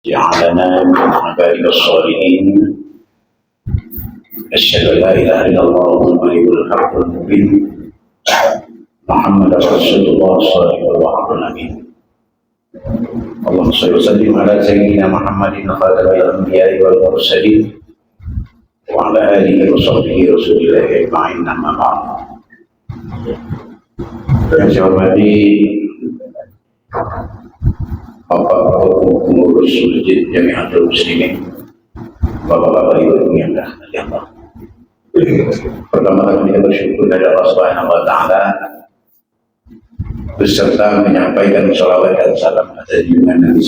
جعلنا من عباد الصالحين. أشهد أن لا إله إلا الله الملك الحق المبين محمد رسول الله صلى الله عليه وسلم. اللهم صل وسلم على سيدنا محمد خاتم الأنبياء والمرسلين وعلى آله وصحبه رسول الله أجمعين. أما بعد. Yang saya hormati Bapak-bapak pengurus Masjid Jamiatul Muslimin, Bapak-bapak Ibu yang dirahmati Allah. Pertama-tama kita bersyukur kepada Allah Subhanahu wa taala beserta menyampaikan shalawat dan salam atas junjungan Nabi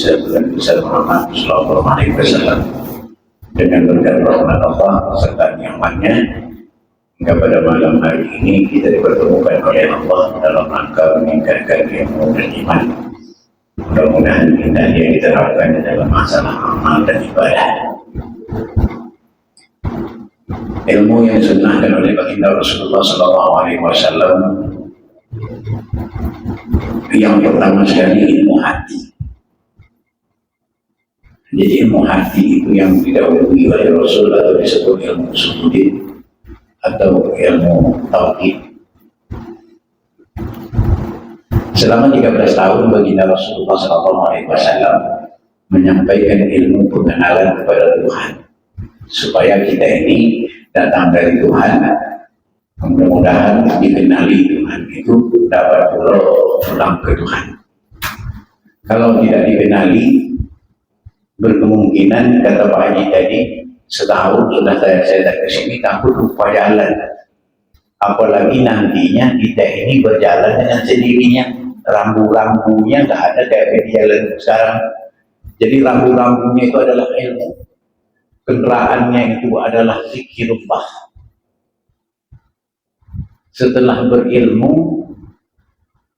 besar Muhammad sallallahu alaihi wasallam dengan berkat rahmat Allah serta nikmatnya hingga pada malam hari ini kita dipertemukan oleh Allah dalam rangka meningkatkan ilmu dan iman. Mudah-mudahan kita yang diterapkan dalam masalah amal dan ibadah. Ilmu yang disunahkan oleh baginda Rasulullah SAW, yang pertama sekali ilmu hati. Jadi ilmu hati itu yang didahului oleh Rasul atau disebut ilmu usuluddin atau ilmu tauhid. Selama 13 tahun baginda Rasulullah SAW menyampaikan ilmu pengenalan kepada Tuhan supaya kita ini datang dari Tuhan, mudah-mudahan dikenali Tuhan itu dapat pulang ke Tuhan. Kalau tidak dikenali, berkemungkinan kata Pak Haji tadi, setahun sudah saya datang ke sini takut lupa jalan. Apalagi nantinya kita ini berjalan dengan sendirinya, rambu-rambunya nggak ada kayak di jalan sekarang. Jadi rambu-rambunya itu adalah ilmu, kendaraannya itu adalah zikirullah. Setelah berilmu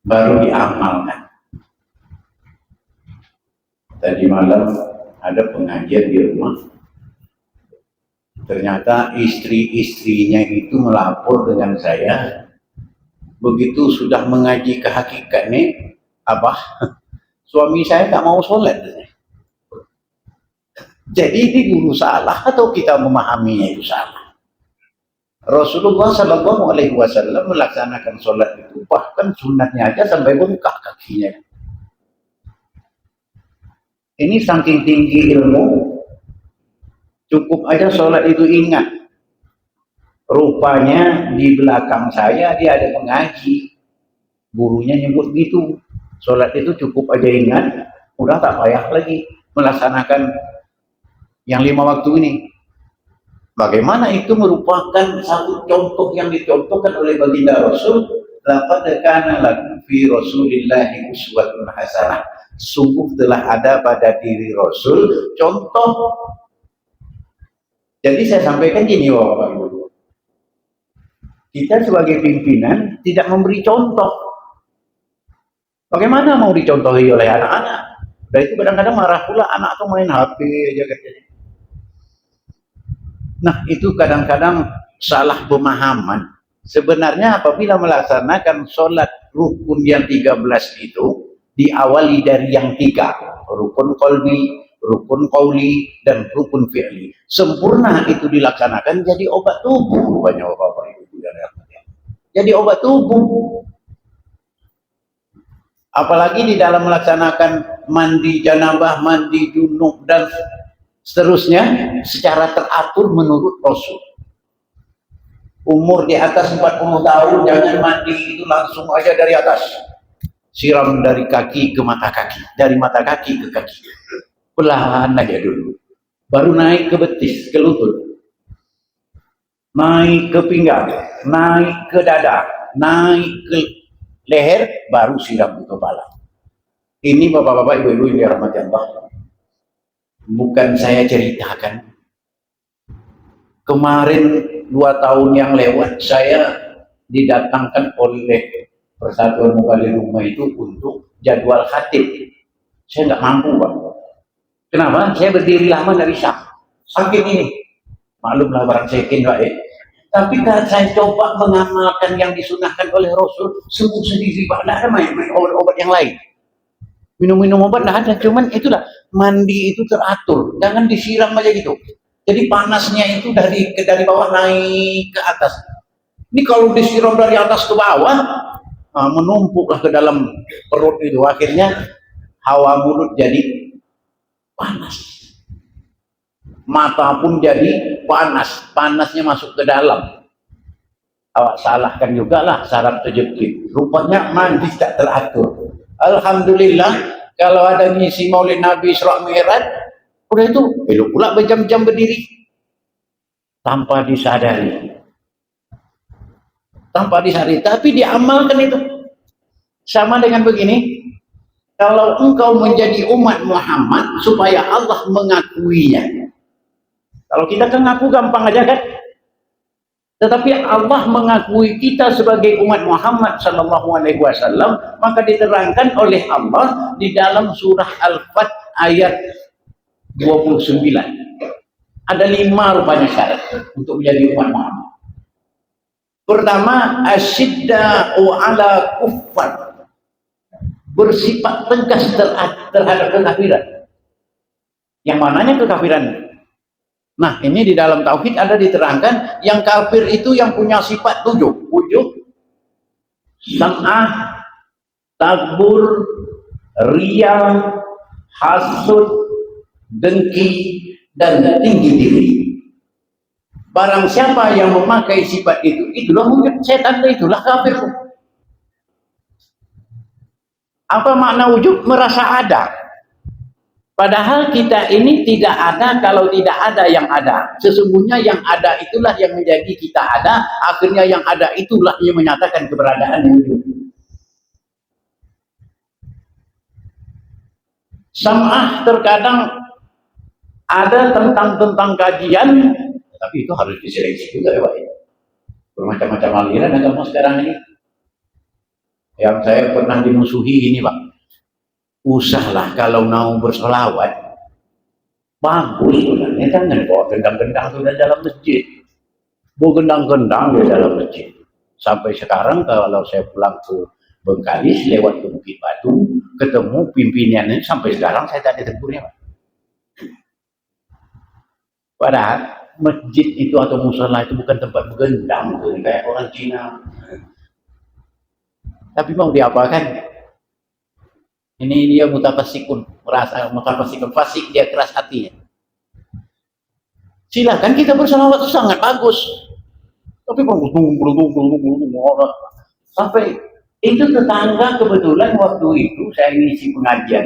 baru diamalkan. Tadi malam ada pengajian di rumah. Ternyata istri-istrinya itu melapor dengan saya, begitu sudah mengaji ke hakikat nih, Abah, suami saya tak mau sholat. Jadi ini guru salah atau kita memahaminya itu salah? Rasulullah SAW melaksanakan sholat itu, bahkan sunatnya aja sampai bengkak kakinya. Ini saking tinggi ilmu, cukup aja sholat itu ingat. Rupanya di belakang saya dia ada mengaji, gurunya nyebut gitu. Sholat itu cukup aja ingat, udah tak payah lagi melaksanakan yang 5 waktu ini. Bagaimana itu merupakan satu contoh yang dicontohkan oleh baginda Rasul. Laqad kana lakum fi Rasulillahi uswatun hasanah. Sungguh telah ada pada diri Rasul contoh. Jadi saya sampaikan gini, Bapak Ibu, kita sebagai pimpinan tidak memberi contoh. Bagaimana mau dicontohi oleh anak-anak? Dan itu kadang-kadang marah pula anak tuh main HP aja katanya. Nah itu kadang-kadang salah pemahaman. Sebenarnya apabila melaksanakan sholat rukun yang 13 itu diawali dari yang 3, rukun qalbi, rukun qauli, dan rukun fi'li. Sempurna itu dilaksanakan jadi obat tubuh. Banyak Bapak Ibu dan jadi obat tubuh. Apalagi di dalam melaksanakan mandi janabah, mandi junub, dan seterusnya secara teratur menurut Rasul. Umur di atas 40 tahun jangan mandi itu langsung aja dari atas. Siram dari kaki ke mata kaki, dari mata kaki ke kaki. Pelan aja dulu. Baru naik ke betis, ke lutut. Naik ke pinggang, naik ke dada, naik ke leher, baru siram ke kepala. Ini bapak-bapak, ibu-ibu yang dirahmati Allah. Bukan saya ceritakan. Kemarin 2 tahun yang lewat saya didatangkan oleh Persatuan Mubalik Rumah itu untuk jadwal khatib. Saya nggak mampu, Pak. Kenapa? Saya berdiri lama dari Syam. Sakit ini. Maklumlah barang sekin, Pak. Tapi kalau saya coba mengamalkan yang disunahkan oleh Rasul, sembuh sendiri, Pak. Tidak ada main-main obat-obat yang lain. Minum-minum obat tidak ada. Cuman itulah mandi itu teratur, jangan disiram aja gitu. Jadi panasnya itu dari bawah naik ke atas. Ini kalau disiram dari atas ke bawah, menumpuklah ke dalam perut itu, akhirnya hawa mulut jadi panas, mata pun jadi panas, panasnya masuk ke dalam. Awak salahkan juga lah syarat terjepit, rupanya mandi tak teratur. Alhamdulillah kalau ada ngisi maulid Nabi Isra Mi'raj, udah itu belok pula berjam-jam berdiri tanpa disadari, tapi diamalkan itu. Sama dengan begini, kalau engkau menjadi umat Muhammad supaya Allah mengakuinya. Kalau kita kan ngaku gampang aja kan, tetapi Allah mengakui kita sebagai umat Muhammad sallallahu alaihi wasallam, maka diterangkan oleh Allah di dalam surah Al-Fat ayat 29. Ada 5 rupanya syarat untuk menjadi umat Muhammad. Pertama, asyidda'u ala kuffar, bersifat tegas terhadap kekafiran. Yang mananya kekafiran? Nah, ini di dalam tauhid ada diterangkan, yang kafir itu yang punya sifat 7. Ujub, sam'ah, takbur, riya, hasud, dengki, dan tinggi diri. Barang siapa yang memakai sifat itu, itulah mungkin setan, itulah kafir. Apa makna ujub? Merasa ada. Padahal kita ini tidak ada kalau tidak ada yang ada. Sesungguhnya yang ada itulah yang menjadi kita ada. Akhirnya yang ada itulah yang menyatakan keberadaan wujud. Sam'ah terkadang ada tentang kajian, tapi itu harus diseleksi juga ya Pak. Bermacam-macam aliran agama sekarang ini. Yang saya pernah dimusuhi ini Pak, usahlah kalau mau bersolawat, bagus sebenarnya, jangan bawa gendang-gendang sudah dalam masjid, bawa gendang-gendang di dalam masjid. Sampai sekarang kalau saya pulang ke Bengkalis lewat ke Bukit Batu, ketemu pimpinannya, sampai sekarang saya tak ditempurnya Pak. Padahal masjid itu atau musola itu bukan tempat bergendang kayak orang Cina. Tapi mau diapakan? Ini dia mutafasikun, merasa mutafasikun, fasik, dia keras hatinya. Silakan kita bersolawat itu sangat bagus. Tapi sampai itu tetangga kebetulan waktu itu saya ngisi pengajian,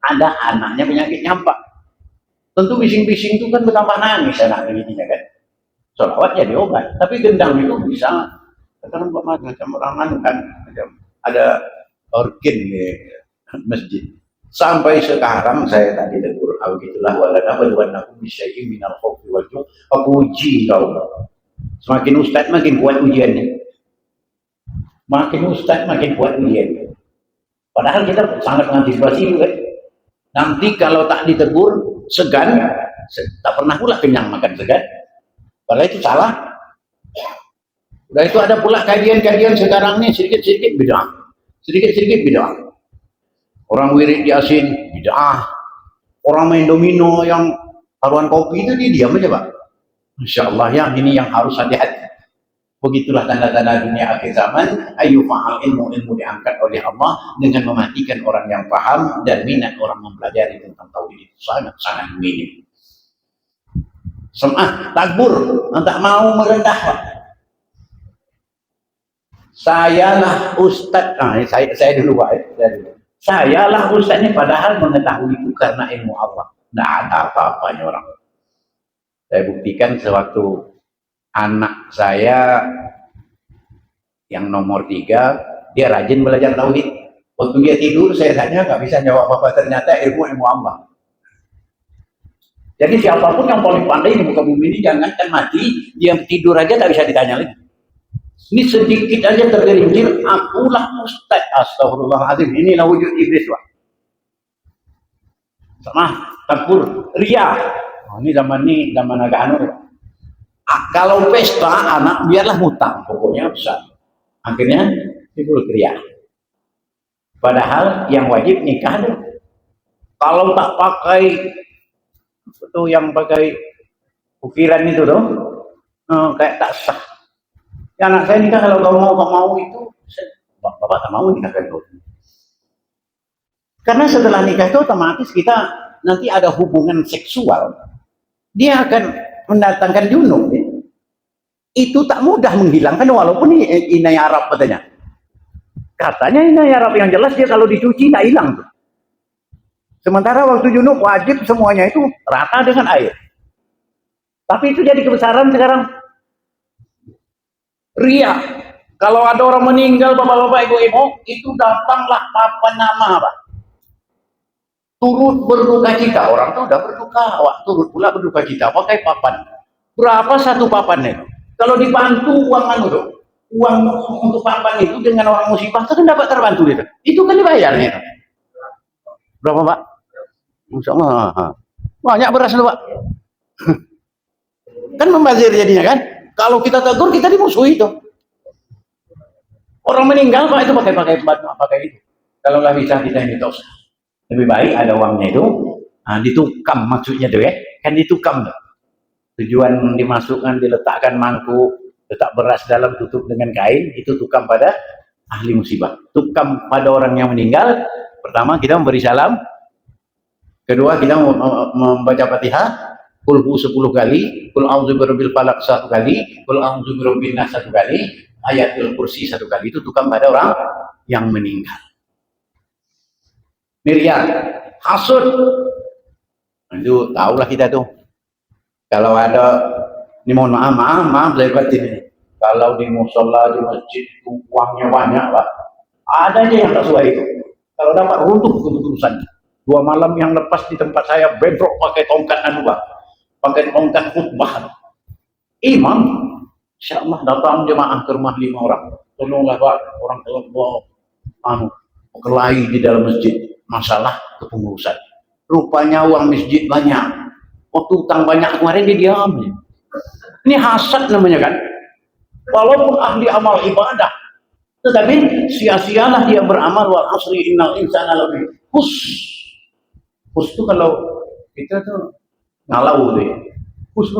ada anaknya penyakit campak. Tentu bising-bising itu kan betapa nangis anak ini kan. Solawat jadi obat, tapi gendang itu bisa. Sekarang macam orang kan ada organ di masjid. Sampai sekarang saya tadi tegur, begitulah waladabluwannakum bisyai'in minal khawfi wal ju'. Aku uji kau. Semakin ustaz makin kuat ujiannya. Makin ustaz makin kuat ujiannya. Padahal kita sangat mengantisipasi juga. Nanti kalau tak ditegur, segan, tak pernah pula kenyang makan segan. Padahal itu salah. Udah itu ada pula kajian-kajian sekarang nih sedikit-sedikit bid'ah. Sedikit-sedikit bid'ah. Orang wirid yasin bid'ah. Orang main domino yang taruhan kopi itu dia diam aja Pak. Masya Allah ya, ini yang harus hati-hati. Begitulah tanda-tanda dunia akhir zaman. Ayu fa'al ilmu diangkat oleh Allah dengan mematikan orang yang paham dan minat orang mempelajari tentang tauhid itu sangat-sangat minim. Sam'ah, takbur, tak mau merendah Pak. Sayalah ustadz, saya dulu Pak, sayalah ustadznya, padahal mengetahui itu karena ilmu Allah. Tidak ada apa-apanya orang. Saya buktikan sewaktu anak saya yang nomor 3, dia rajin belajar tauhid. Waktu dia tidur, saya tanya nggak bisa jawab apa-apa, ternyata ilmu Allah. Jadi siapapun yang paling pandai di muka bumi ini, jangankan mati, dia tidur aja tak bisa ditanya lagi. Ini sedikit aja tergelincir, akulah ustaz. Astagfirullahaladzim, inilah wujud iblis Pak. Sama takbur, ria. Ini zaman agak anu. Kalau pesta anak biarlah hutang, pokoknya besar. Akhirnya timbul ria. Padahal yang wajib nikah dulu. Kalau tak pakai itu yang pakai ukiran itu tuh, kayak tak sah. Ya, anak saya nikah kalau kau mau itu, bapak tak mau nikahkan kau. Karena setelah nikah itu otomatis kita nanti ada hubungan seksual, dia akan mendatangkan junub. Ya. Itu tak mudah menghilangkan walaupun inai Arab katanya. Katanya inai Arab yang jelas dia kalau dicuci tak hilang tuh. Sementara waktu junub wajib semuanya itu rata dengan air. Tapi itu jadi kebesaran sekarang. Ria. Kalau ada orang meninggal, bapak-bapak, ibu-ibu, itu datanglah papan nama, Pak. Turut berduka cita. Orang tuh udah berduka, turut pula berduka cita. Pakai papan. Berapa satu papannya? Kalau dibantu uang uang untuk papan itu dengan orang musibah itu kan dapat terbantu itu. Itu kan dibayarnya. Berapa, Pak? Sama banyak beras loh, Pak. Kan membazir jadinya kan. Kalau kita tegur kita dimusuhi itu. Orang meninggal Pak itu pakai itu. Kalau nggak bisa kita ini tos. Lebih baik ada uangnya itu ditukam maksudnya tuh ya. Kan ditukam tuh. Tujuan dimasukkan, diletakkan mangkuk, letak beras dalam, tutup dengan kain, itu tukam pada ahli musibah. Tukam pada orang yang meninggal. Pertama kita memberi salam. Kedua kita membaca Fatihah, Qul 10 kali, Qul a'udzu birabbil falaq 1 kali, Qul a'udzu birabbin nas 1 kali, Ayatul Kursi 1 kali. Itu tukang pada orang yang meninggal. Miriam, hasud. Itu tahulah kita tuh. Kalau ada, ini mohon maaf saya batin ini. Kalau di musola, di masjid itu uangnya banyak, Pak. Ada aja yang tak sesuai itu. Kalau dapat runtuh keputusannya. 2 malam yang lepas di tempat saya bentrok pakai tongkat Pak. Pakai tongkat khutbah. Imam, insya Allah datang jemaah ke rumah 5 orang. Tolonglah Pak, orang tua kelahi di dalam masjid. Masalah kepengurusan. Rupanya uang masjid banyak. Waktu utang banyak kemarin dia diam. Ini hasad namanya kan. Walaupun ahli amal ibadah, tetapi sia-sialah dia beramal. Wal asri innal insana lafi khusr. Khus itu kalau kita tuh ngalau deh. Khus.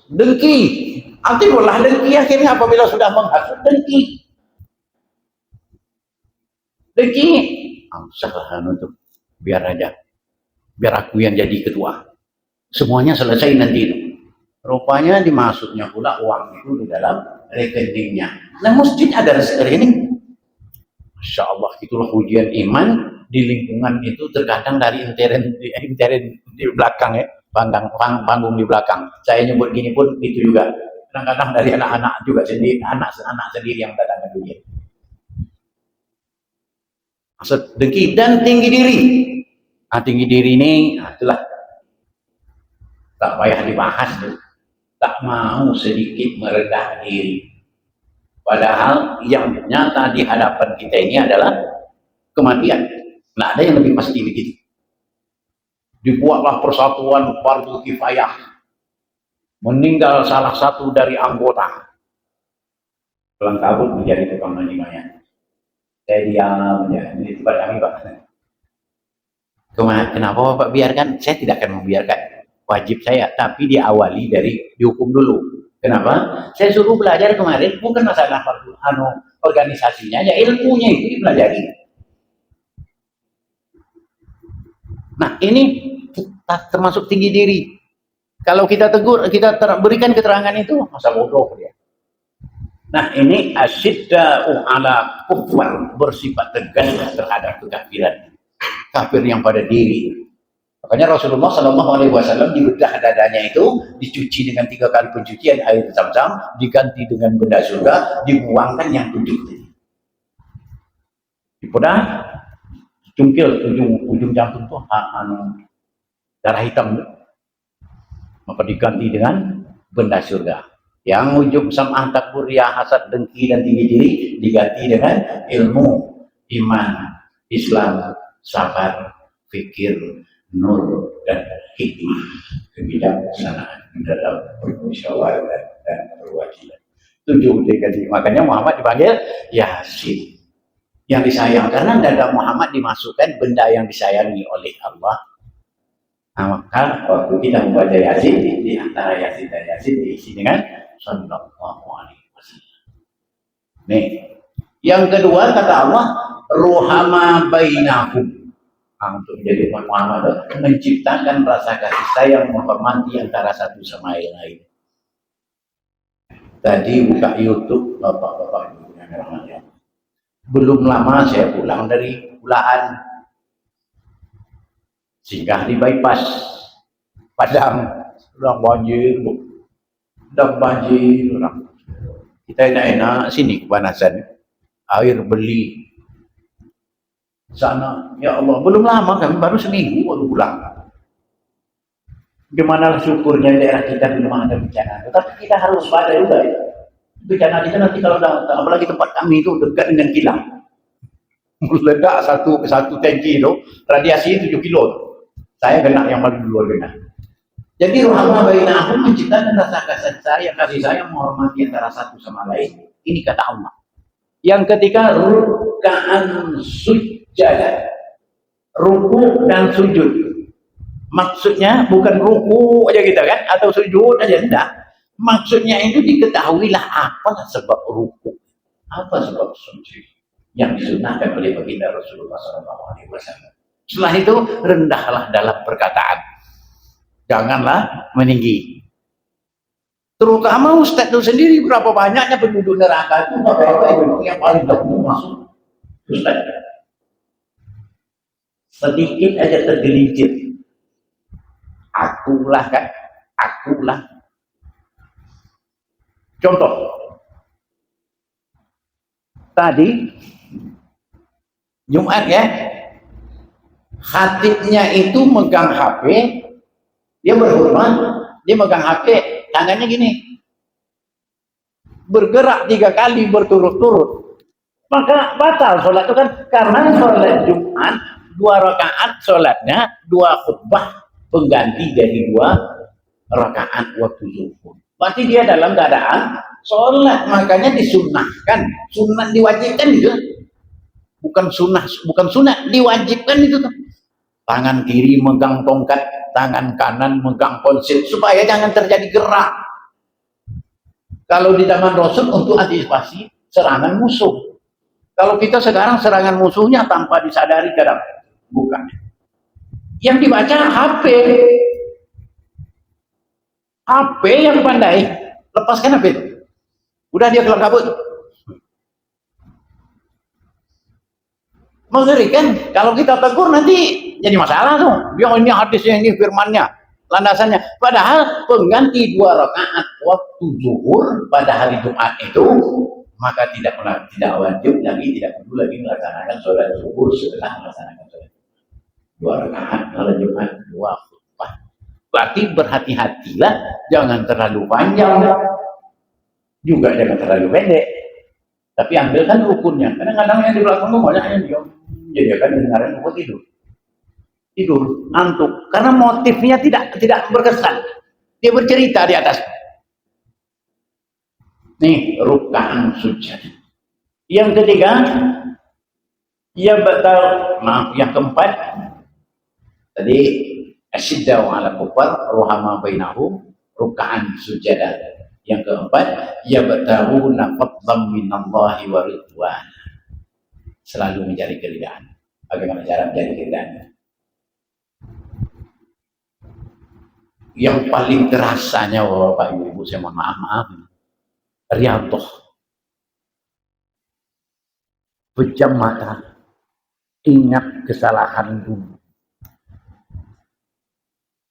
Dengki. Nanti bolah dengki akhirnya apabila sudah menghasut dengki. Usaha untuk biar aja. Biar aku yang jadi ketua. Semuanya selesai nanti itu. Rupanya dimasuknya pula uang itu di dalam rekeningnya. Nah masjid ada rekening. Masya Allah, itulah ujian iman di lingkungan itu terkadang dari intern di belakang ya, panggung di belakang. Saya nyebut gini pun itu juga. Kadang-kadang dari anak-anak juga sendiri, anak-anak sendiri yang datang ke dunia. Maksud dengki dan tinggi diri. Tinggi diri ini adalah tak payah dibahas tuh. Tak mau sedikit merendah diri. Padahal yang nyata di hadapan kita ini adalah kematian. Nah, ada yang lebih pasti begitu. Dibuatlah persatuan fardu kifayah. Meninggal salah satu dari anggota. Pulang kabut menjadi tukang mandi mayat. Saya diam, ya. Ini tempat kami, Pak. Kenapa Bapak biarkan? Saya tidak akan membiarkan. Wajib saya, tapi diawali dari dihukum dulu. Kenapa? Saya suruh belajar kemarin, bukan masalah organisasinya, ya ilmunya itu dipelajari. Nah, ini termasuk tinggi diri. Kalau kita tegur, kita berikan keterangan itu, masa bodoh dia. Nah, ini asyidda'u ala kufar, bersifat tegas terhadap kekafiran. Kafir yang pada diri. Makanya Rasulullah SAW dibedah dadanya itu, dicuci dengan 3 kali pencucian air zam-zam, diganti dengan benda surga, dibuangkan yang 7 tadi. Dibedah, cungkil ujung jantung tuh darah hitam, maka diganti dengan benda surga. Yang ujung sam'ah takbur, ya hasad, dengki dan tinggi diri diganti dengan ilmu, iman, Islam, sabar, fikir, nur dan hikmah, kebijaksanaan dalam bermusyawarah dan perwakilan. 7 dikasih. Makanya Muhammad dipanggil Yasin. yang disayang, karena dalam Muhammad dimasukkan benda yang disayangi oleh Allah. Nah, maka waktu kita membaca Yasin, di antara Yasin dan Yasin diisi dengan Sallallahu Alaihi Wasallam. Nih, yang kedua kata Allah, Ruhama bainahum. Nah, untuk menjadi umat Muhammad, menciptakan rasa kasih sayang, menghormati antara satu sama yang lain. Tadi buka YouTube, bapak-bapak ibu yang rahmatnya. Belum lama saya pulang dari Pulaan, singgah di bypass Padang, udah banjir, kita enak-enak sini kepanasan, air beli sana, ya Allah, belum lama kami baru seminggu baru pulang. Gimana syukurnya daerah kita belum ada bencana, tetapi kita harus pada juga ya. Bencana kita nanti kalau datang, apalagi tempat kami itu dekat dengan kilang, meledak satu tangki itu, radiasi 7 kilo. Saya kena yang paling luar kena. Jadi Ruhama bainahum, menciptakan rasa kasih sayang, menghormati antara satu sama lain. Ini kata Allah. Yang ketiga, ruk'an sujud, ruku dan sujud. Maksudnya bukan ruku aja kita kan, atau sujud aja, enggak. Maksudnya itu diketahuilah apa sebab ruku, apa sebab sujud yang disunahkan oleh baginda Rasulullah SAW. Setelah itu rendahlah dalam perkataan, janganlah meninggi. Terutama Ustadz itu sendiri, berapa banyaknya penduduk neraka itu bapak-bapak yang paling dahulu masuk Ustadz. Sedikit aja tergelincir, akulah kan, akulah. Contoh, tadi Jumat ya, khatibnya itu megang HP, dia berhormat, dia megang HP, tangannya gini, bergerak 3 kali berturut-turut, maka batal sholat itu kan, karena sholat Jumat 2 rakaat sholatnya, 2 khutbah pengganti dari 2 rakaat waktu zuhur. Berarti dia dalam keadaan sholat, makanya disunnahkan, sunat diwajibkan itu, bukan sunat, diwajibkan itu tuh. Tangan kiri megang tongkat, tangan kanan megang ponsel, supaya jangan terjadi gerak. Kalau di zaman Rasul untuk antisipasi serangan musuh. Kalau kita sekarang serangan musuhnya tanpa disadari kadang, bukan. Yang dibaca HP. HP yang pandai, lepaskan HP itu. Udah dia keluar kabut. Mengerikan, kalau kita tegur nanti jadi masalah tuh. Dia ini hadisnya, ini firmannya, landasannya. Padahal pengganti 2 rakaat waktu zuhur pada hari Jumat itu, maka tidak wajib lagi, tidak perlu lagi melaksanakan sholat zuhur setelah melaksanakan sholat 2 rakaat pada Jumat, 2 khutbah. Berarti berhati-hatilah, jangan terlalu panjang, juga jangan terlalu pendek. Tapi ambilkan rukunnya. Kadang-kadang yang di belakang itu banyak yang diam, jadi akan dengarin kok tidur, ngantuk. Karena motifnya tidak berkesan. Dia bercerita di atas. Nih, ruk'an sujud. Yang ketiga, ya batal. Yang keempat, tadi asyiddaw ala kufar, ruhama bainahum, ruk'an sujadah. Yang keempat, ya batahuna fadlan minallahi wa ridwan. Selalu mencari keridhaan. Bagaimana cara mencari keridhaan? Yang paling terasanya, Bapak Ibu, saya mohon maaf, riyadhah. Pejam mata, ingat kesalahan dulu.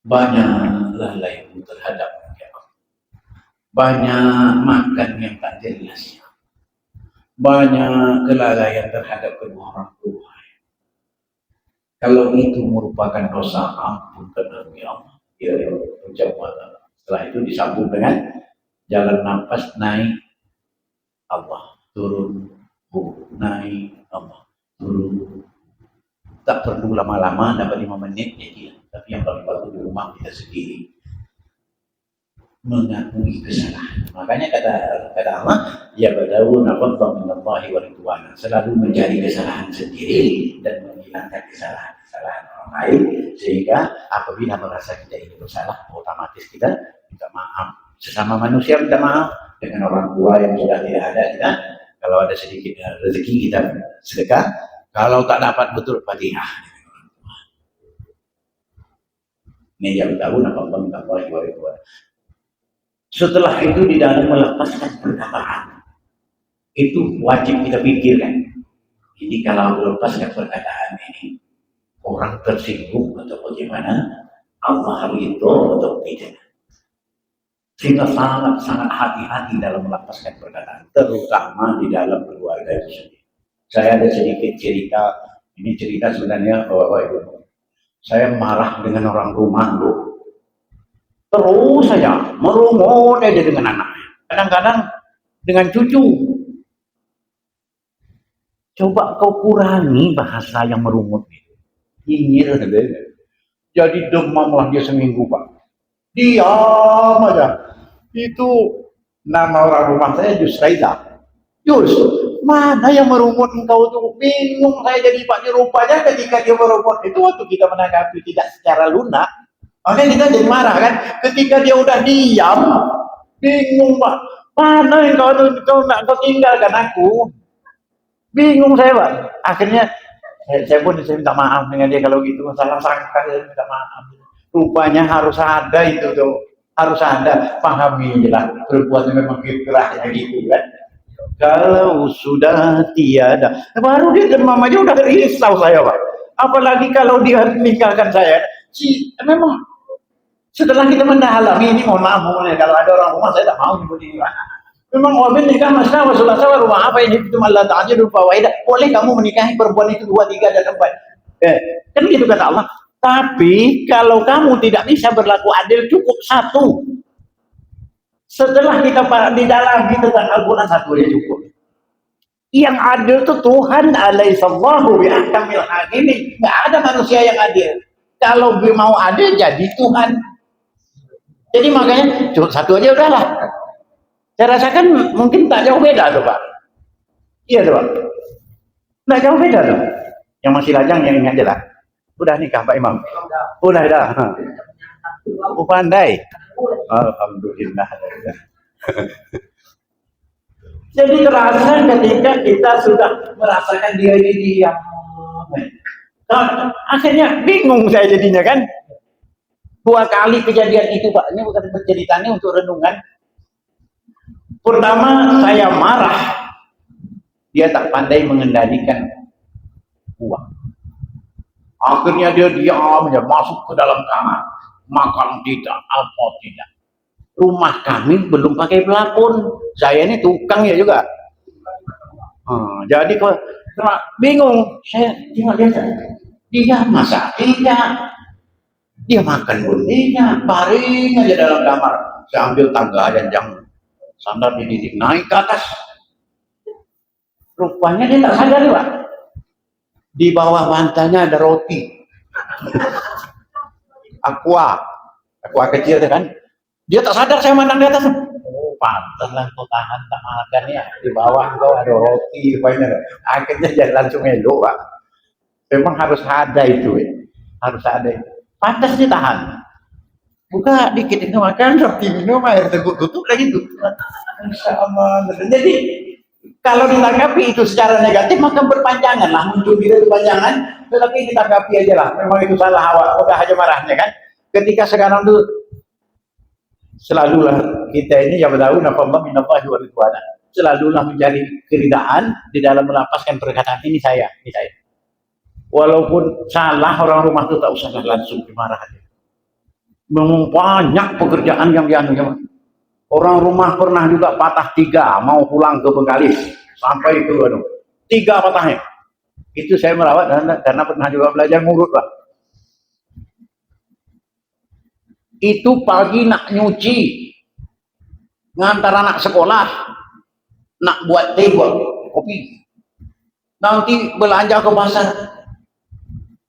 Banyak lalai terhadap banyak makan yang tak jelas, banyak kelalaian terhadap kedua orang tua. Kalau itu merupakan dosa, ampunkan kami Allah. Ya Allah. Setelah itu disambung dengan jalan nafas, naik Allah, turun naik Allah, turun. Tak perlu lama-lama, dapat 5 menit ya, tapi yang paling bagus di rumah kita sendiri. mengakui kesalahan. Makanya kata Allah, ya badawun apa minallahi wa ridwana, selalu mencari kesalahan sendiri dan menghilangkan kesalahan orang lain, sehingga apabila merasa kita ini bersalah, otomatis kita minta maaf. Sesama manusia minta maaf, dengan orang tua yang sudah tidak ada, kita kalau ada sedikit rezeki kita sedekah, kalau tak dapat betul Fatihah. Ini yang tahu apa minallahi wa ridwana. Setelah itu di dalam melepaskan perkataan, itu wajib kita pikirkan. Ini kalau melepaskan perkataan ini, orang tersinggung atau bagaimana, Allah itu atau tidak. Sehingga sangat hati-hati dalam melepaskan perkataan, terutama di dalam keluarga itu sendiri. Saya ada sedikit cerita, ini cerita sebenarnya bahwa saya marah dengan orang rumah loh. Terus saja merungut aja dengan anaknya, kadang-kadang dengan cucu. Coba kau kurangi bahasa yang merungut itu. Nyinyir, jadi demamlah dia seminggu Pak. Diam aja. Itu nama orang rumah saya Jusraida. Jus, mana yang merungut engkau tuh? Bingung saya jadi Pak. Rupanya ketika dia merungut itu waktu kita menanggapi tidak secara lunak, makanya kita jadi marah kan. Ketika dia udah diam, bingung Pak. Mana yang kau tinggalkan aku? Bingung saya Pak. Akhirnya saya pun minta maaf dengan dia kalau gitu. Salah sangka saya minta maaf. Rupanya harus ada itu tuh. Harus ada. Pahami lah. Perbuatan memang fitrahnya gitu kan. Kalau sudah tiada, baru dia demam aja udah risau saya Pak. Apalagi kalau dia meninggalkan saya. Memang setelah kita mendalami ini, mohon maaf kalau ada orang rumah saya tak mau nyebut ini. Memang wabil nikah masna wa sulasa wa rumah apa ini itu malah ta'ajil rupa waidah. Boleh kamu menikahi perempuan itu 2, 3 dan 4. Kan gitu kata Allah. Tapi kalau kamu tidak bisa berlaku adil, cukup 1. Setelah kita di dalam tentang Al-Quran 1 dia cukup. Yang adil itu Tuhan, alaihissallahu bi'ahkamil hakimin. Nggak ada manusia yang adil. Kalau mau adil jadi Tuhan. Jadi makanya cukup 1 aja udahlah. Saya rasakan mungkin tak jauh beda tuh Pak. Iya tuh Pak. Tak jauh beda tuh. Yang masih lajang yang ingat aja lah. Udah nikah Pak Imam. Udah dah. Oh, pandai. Alhamdulillah. Jadi terasa ketika kita sudah merasakan dia ini diam. Nah, akhirnya bingung saya jadinya kan. 2 kali kejadian itu Pak. Ini bukan ceritanya untuk renungan. Pertama saya marah, dia tak pandai mengendalikan uang. Akhirnya dia diam, dia masuk ke dalam kamar, makan tidak, apa tidak. Rumah kami belum pakai pelapon, saya ini tukang ya juga. Jadi kok bingung, saya tengok dia masak tidak, dia makan pun tidak, baring aja dalam kamar. Saya ambil tangga dan jangan sandal dididik naik ke atas. Rupanya dia tak sadar Pak. Di bawah bantanya ada roti. aqua kecil kan. Dia tak sadar saya mandang di atas. Oh pantaslah kau tahan tak makan ya. Di bawah kau ada roti. Akhirnya jadi langsung elok Pak. Memang harus ada itu ya. Harus ada itu. Pantas dia tahan. Buka dikit itu makan, roti minum, air teguk tutup lagi tutup. Insya Allah. Jadi kalau ditanggapi itu secara negatif maka berpanjangan lah, muncul dia berpanjangan. Tetapi ditanggapi aja lah. Memang itu salah awal, udah aja marahnya kan. Ketika sekarang tuh selalulah kita ini ya tahu nafallah minallahi wa ridwana. Selalulah mencari keridaan di dalam melepaskan perkataan ini saya. Walaupun salah orang rumah itu tak usah langsung dimarahin. Memang banyak pekerjaan yang dianunya. Orang rumah pernah juga patah 3 mau pulang ke Bengkalis sampai itu 3 patahnya. Itu saya merawat karena pernah juga belajar ngurut Pak. Itu pagi nak nyuci, ngantar anak sekolah, nak buat teh buat kopi, nanti belanja ke pasar.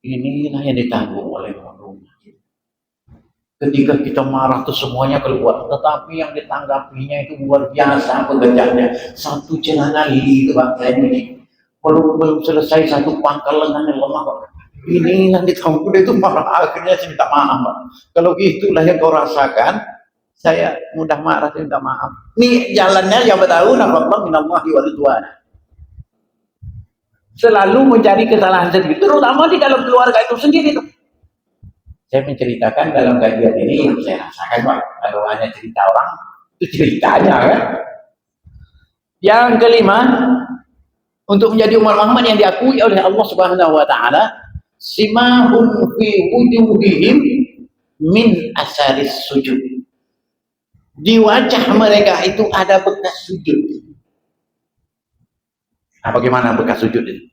Inilah yang ditanggung oleh orang rumah. Ketika kita marah tuh semuanya keluar, tetapi yang ditanggapinya itu luar biasa pekerjaannya. Satu celana lili itu bang, saya ini belum selesai satu pangkal lengannya lemah bang. Ini yang ditangkap itu marah, akhirnya saya minta maaf bang. Kalau itulah yang kau rasakan, saya mudah marah, saya minta maaf. Ini jalannya yang tahu, nafallah minallahi wa ridwan. Selalu mencari kesalahan sendiri, terutama di dalam keluarga itu sendiri tuh. Saya menceritakan dalam kajian ini yang saya rasakan Pak. Kalau hanya cerita orang, itu ceritanya kan. Yang kelima, untuk menjadi umat Muhammad yang diakui oleh Allah Subhanahu wa taala, simahun fi wujuhihim min asaris sujud. Di wajah mereka itu ada bekas sujud. Nah, bagaimana bekas sujud itu?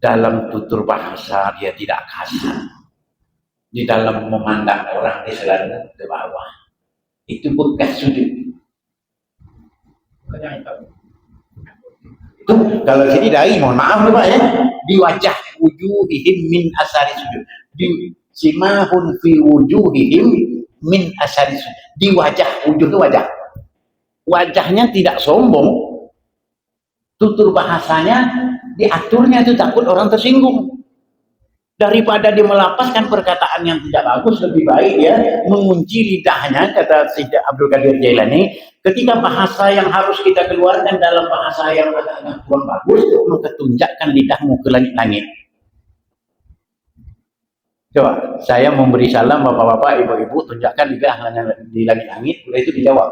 Dalam tutur bahasa dia tidak kasar, di dalam memandang orang dia selalu ke bawah, itu bekas sujud. Itu kalau sini dari mohon maaf Pak ya, di wajah wujuhihim min asari sujud, di simahun fi wujuhihim min asari sujud, di wajah, wujud itu wajahnya tidak sombong, tutur bahasanya diaturnya itu takut orang tersinggung. Daripada dia melapaskan perkataan yang tidak bagus, lebih baik dia mengunci lidahnya, kata Syekh Abdul Qadir Jailani. Ketika bahasa yang harus kita keluarkan dalam bahasa yang agak kurang bagus, maka tunjukkan lidahmu ke langit-langit. Coba saya memberi salam bapak-bapak, ibu-ibu, tunjukkan lidahnya di langit-langit. Setelah itu dijawab,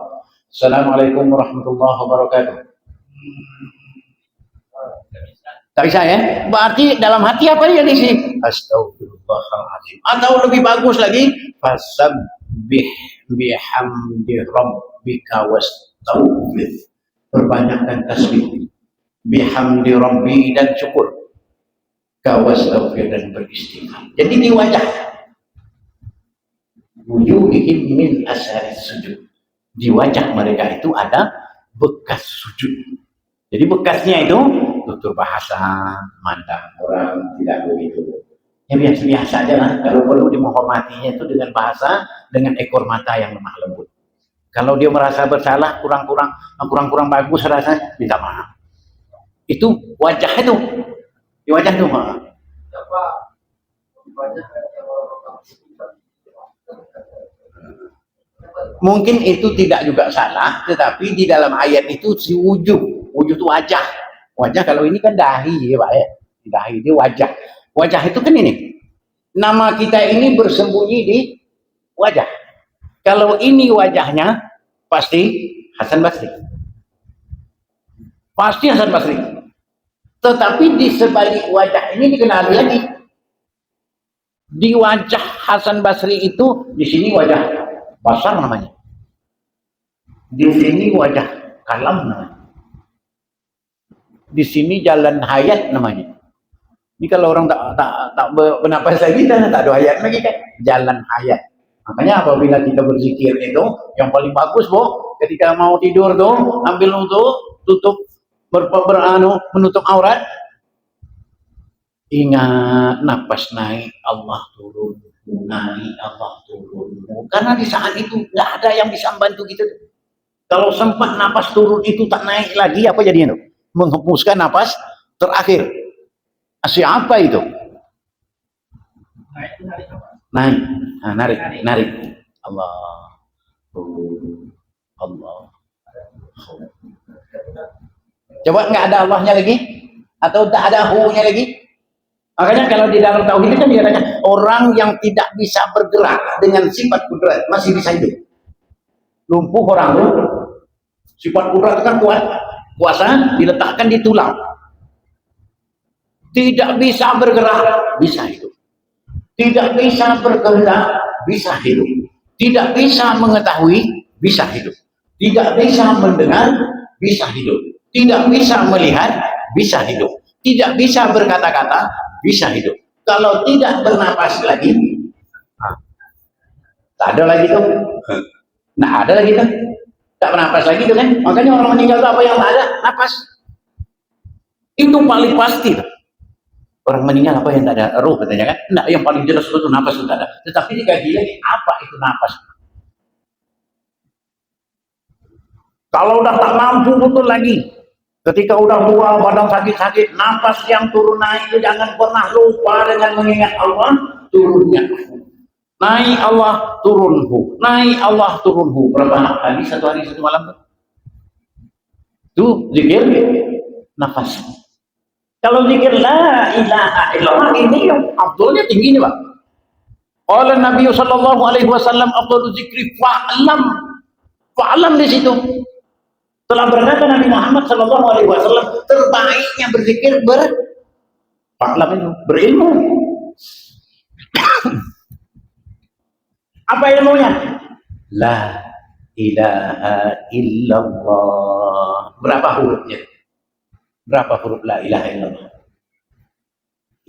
Assalamualaikum warahmatullahi wabarakatuh. Tak bisa ya? Berarti dalam hati apa dia di sini? Astagfirullahaladzim. Atau lebih bagus lagi, fasabbih bihamdi rabbika wastaghfir. Perbanyakkan tasbih. Bihamdi rabbi dan syukur. Wastaghfir dan beristighfar. Jadi di wajah. Wujuhihim min asari sujud. Di wajah mereka itu ada bekas sujud. Jadi bekasnya itu tutur bahasa, mandang orang tidak begitu. Ya biasa-biasa aja lah. Kalau perlu dimohormatinya itu dengan bahasa, dengan ekor mata yang lemah lembut. Kalau dia merasa bersalah, kurang bagus rasanya, minta maaf. Itu wajah itu, di wajah itu maaf. Mungkin itu tidak juga salah, tetapi di dalam ayat itu si wujud itu wajah. Wajah kalau ini kan dahi ya Pak ya. Dahi itu wajah. Wajah itu kan ini. Nama kita ini bersembunyi di wajah. Kalau ini wajahnya pasti Hasan Basri. Pasti Hasan Basri. Tetapi di sebalik wajah ini dikenali lagi. Di wajah Hasan Basri itu, di sini wajah Basar namanya. Di sini wajah Kalam namanya. Di sini jalan hayat namanya. Ini kalau orang tak bernapas lagi, tak ada hayat lagi kan, jalan hayat. Makanya apabila kita berzikir itu, yang paling bagus ketika mau tidur tuh, ambil untuk tutup menutup aurat. Ingat napas naik, Allah turun, naik, Allah turun. Karena di saat itu nggak ada yang bisa membantu kita. Kalau sempat napas turun itu tak naik lagi, apa jadinya tuh? Menghembuskan napas terakhir. Siapa itu? Narik. Allah. Coba nggak ada Allahnya lagi? Atau tak ada hu-nya lagi? Makanya kalau di dalam tauhid kan dikatakan orang yang tidak bisa bergerak dengan sifat kudrat masih bisa hidup. Lumpuh orang tuh, sifat kudrat kan kuat. Kuasa diletakkan di tulang. Tidak bisa bergerak, bisa hidup. Tidak bisa berkehendak, bisa hidup. Tidak bisa mengetahui, bisa hidup. Tidak bisa mendengar, bisa hidup. Tidak bisa melihat, bisa hidup. Tidak bisa berkata-kata, bisa hidup. Kalau tidak bernapas lagi, tak ada lagi tuh. Nah ada lagi tuh. Tak bernapas lagi tuh kan. Makanya orang meninggal itu apa yang tak ada? Napas. Itu paling pasti. Orang meninggal apa yang tak ada? Roh katanya kan? Enggak, yang paling jelas itu nafas itu tak ada. Tetapi dikaji lagi, apa itu nafas? Kalau udah tak mampu betul lagi, ketika udah tua, badan sakit-sakit, nafas yang turun naik itu jangan pernah lupa dengan mengingat Allah turunnya. Naik Allah turunhu, naik Allah turunhu. Berapa kali satu hari satu malam? Itu zikir nafas. Kalau zikir la ilaha illallah ini yang afdolnya tinggi nih Pak. Qala Nabi sallallahu alaihi wasallam afdalu zikri fa'lam di situ. Telah berkata Nabi Muhammad sallallahu alaihi wasallam terbaiknya berzikir fa'lam itu berilmu. Apa ilmunya? La ilaha illallah. Berapa hurufnya? Berapa huruf la ilaha illallah?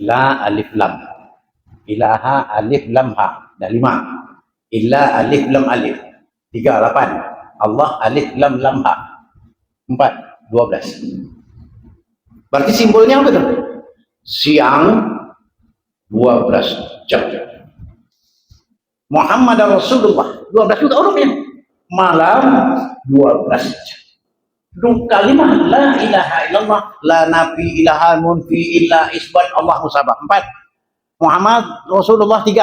La alif lam. Ilaha alif lam ha. Dah 5. Illa alif lam alif. 3 8. Allah alif lam lam ha. 4 12. Berarti simbolnya apa tuh? Siang 12 jam. Muhammad Rasulullah 12 juga hurufnya. Malam 12 jam. Kalimat la ilaha illallah, la nabi ilaha munfi illa isbat Allah musabah. 4. Muhammad Rasulullah 3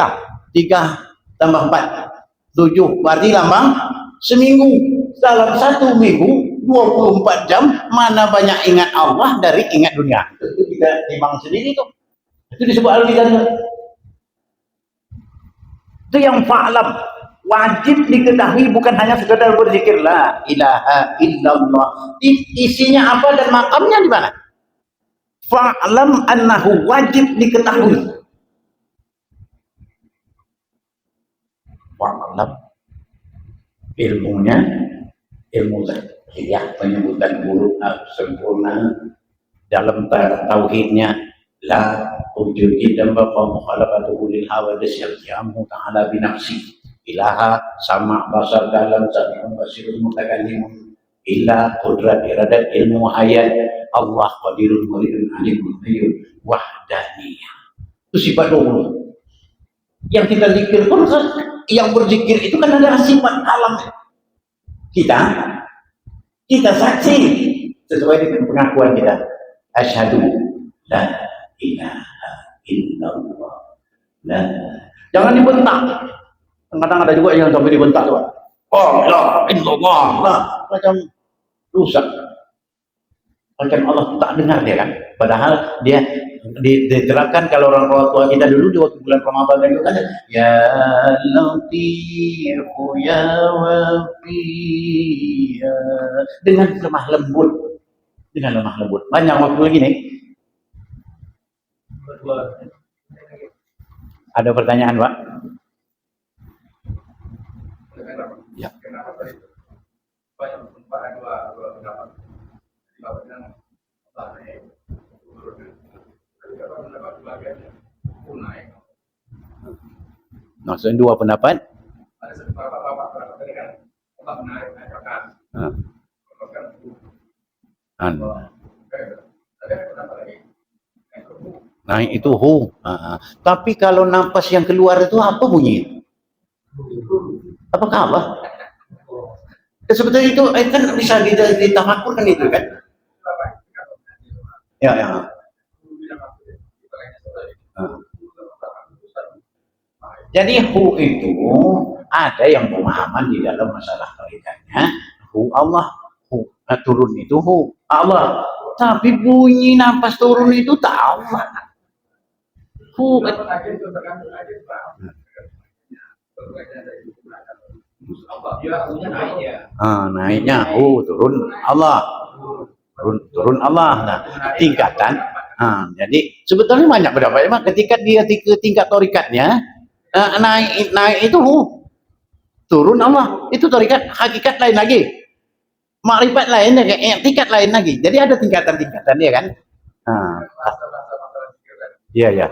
tambah 4 7. Berarti lambang seminggu. Dalam satu minggu 24 jam, mana banyak ingat Allah dari ingat dunia. Itu kita timbang sendiri tuh. Itu disebut al-Ghazali. Itu yang fa'lam. Wajib diketahui, bukan hanya sekedar berzikir la ilaha illallah. Isinya apa dan makamnya di mana? Fa'lam annahu, wajib diketahui. Fa'lam ilmunya, ilmu zahiriyah, penyebutan huruf sempurna dalam tauhidnya. La wujudi dan baqa mukhalafatuhu lil hawadis yaqiyamu ta'ala binafsi. Ilaha sama basar dalam sami'un basirun mutakallimun illa qudrat iradat ilmu hayat Allah qadirun muridun alimun hayyun wahdaniyah. Itu sifat 20. Yang kita zikir pun, yang berzikir itu kan ada sifat alam. Kita saksi sesuai dengan pengakuan kita. Asyhadu la ilaha illallah. Jangan dibentak. Kadang-kadang ada juga yang sampai dibentak tuh. Oh la illallah. Nah, macam rusak. Macam Allah tak dengar dia kan. Padahal dia diterapkan kalau orang tua kita dulu di waktu bulan Ramadan itu kan ya Latifu ya Wafiya, dengan lemah lembut. Banyak waktu lagi nih. Ada pertanyaan Pak? Ya. Maksudnya dua pendapat? Naik itu hu. Tapi kalau nafas yang keluar itu apa bunyi? Apakah Allah? Sebetulnya itu kan bisa ditafakkur kan itu kan? Ya. Jadi hu itu ada yang pemahaman di dalam masalah kaitannya. Hu Allah, hu turun itu hu Allah. Tapi bunyi nafas turun itu tak Allah. Hu. Naiknya turun Allah. Turun Allah. Nah, tingkatan. Jadi sebetulnya banyak berapa emang ketika dia tingkat torikatnya naik itu turun Allah, itu torikat hakikat lain lagi, makrifat lain tingkat lain lagi. Jadi ada tingkatan dia kan. Iya.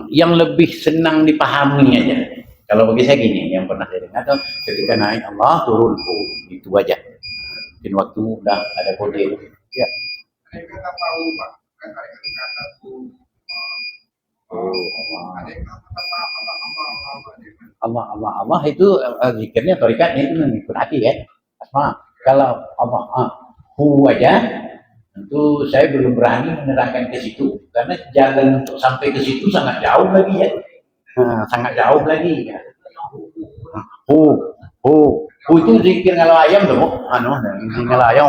Yang lebih senang dipahami aja. Kalau bagi saya gini, yang pernah saya dengar tuh ketika naik Allah turun itu aja. mungkin waktu udah ada kode. Ya. Ada yang kata tahu Pak, kan ada yang kata tuh. Ada yang kata Allah itu zikirnya torikatnya itu mengikut hati ya. Asma. Kalau Allah hu aja itu saya belum berani menerangkan ke situ karena jalan untuk sampai ke situ sangat jauh lagi ya. Sangat jauh lagi ya. Hu itu zikir ngalau ayam tuh, zikir ngalau ayam.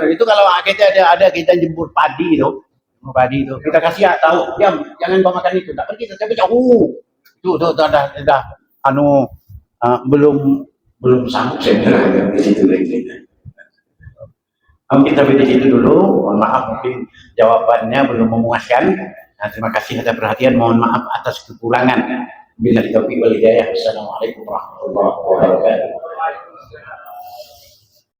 Itu kalau kita ada kita jemput padi tuh. Padi itu kita kasih tahu jangan kau makan itu, tapi kita tapi itu udah belum sanggup saya menerangkan di situ lagi. Kita di situ dulu. Mohon maaf mungkin jawabannya belum memuaskan. Terima kasih atas perhatian. Mohon maaf atas kekurangan. Bila taufiq wal hidayah. Assalamualaikum warahmatullahi wabarakatuh.